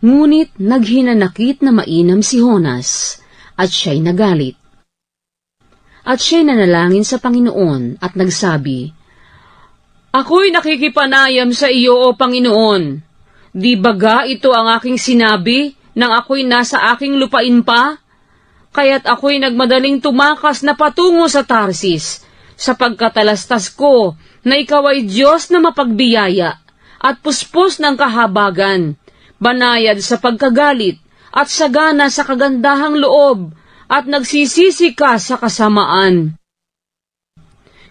Ngunit naghinanakit na mainam si Jonas, at siya'y nagalit. At siya'y nanalangin sa Panginoon at nagsabi, "Ako'y nakikipanayam sa iyo, O Panginoon. Di baga ito ang aking sinabi nang ako'y nasa aking lupain pa? Kaya't ako'y nagmadaling tumakas na patungo sa Tarsis, sapagkat talastas ko na ikaw ay Diyos na mapagbiyaya at puspos ng kahabagan, banayad sa pagkagalit at sagana sa kagandahang loob, at nagsisisi ka sa kasamaan.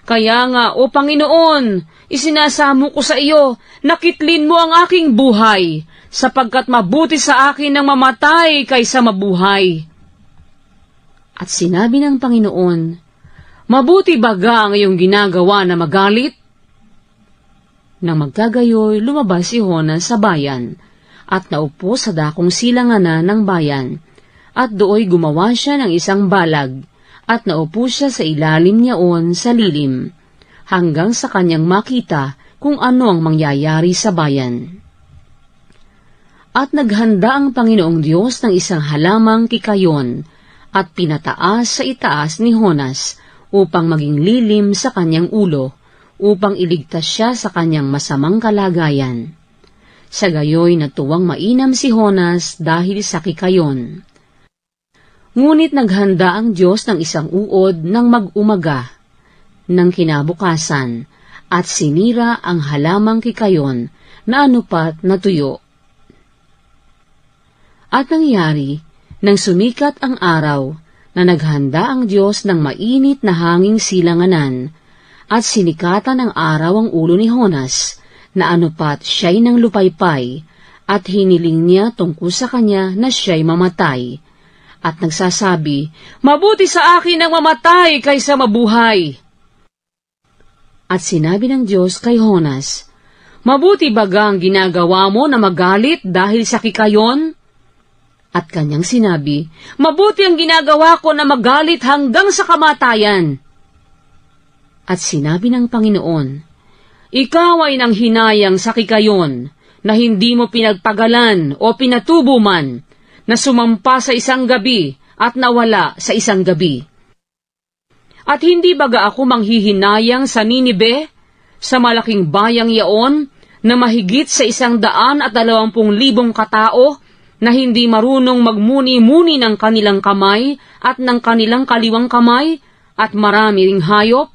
Kaya nga, O Panginoon, isinasamo ko sa iyo, nakitlin mo ang aking buhay, sapagkat mabuti sa akin ang mamatay kaysa mabuhay." At sinabi ng Panginoon, "Mabuti baga ang iyong ginagawa na magalit?" Nang magkagayoy, lumabas si Jonas sa bayan, at naupo sa dakong silanganan ng bayan, at dooy gumawa siya ng isang balag, at naupo siya sa ilalim niyaon sa lilim, hanggang sa kanyang makita kung ano ang mangyayari sa bayan. At naghanda ang Panginoong Diyos ng isang halamang kikayon, at pinataas sa itaas ni Jonas, upang maging lilim sa kanyang ulo, upang iligtas siya sa kanyang masamang kalagayan. Sa gayoy natuwang mainam si Jonas dahil sa kikayon. Ngunit naghanda ang Diyos ng isang uod ng mag-umaga, ng kinabukasan, at sinira ang halamang kikayon na anupat na tuyo. At nangyari, nang sumikat ang araw, na naghanda ang Diyos ng mainit na hanging silanganan, at sinikatan ng araw ang ulo ni Jonas, na anupat siya'y nang lupaypay, at hiniling niya tungkol sa kanya na siya'y mamatay, at nagsasabi, "Mabuti sa akin ang mamatay kaysa mabuhay." At sinabi ng Diyos kay Jonas, "Mabuti baga ang ginagawa mo na magalit dahil sa kikayon?" At kanyang sinabi, "Mabuti ang ginagawa ko na magalit hanggang sa kamatayan." At sinabi ng Panginoon, "Ikaw ay nanghinayang sa kikayon, na hindi mo pinagpagalan o pinatubo man, na sumampa sa isang gabi at nawala sa isang gabi. At hindi baga ako manghihinayang sa Ninibe, sa malaking bayang yaon, na mahigit sa 120,000 katao, na hindi marunong magmuni-muni ng kanilang kamay at ng kanilang kaliwang kamay, at marami ring hayop?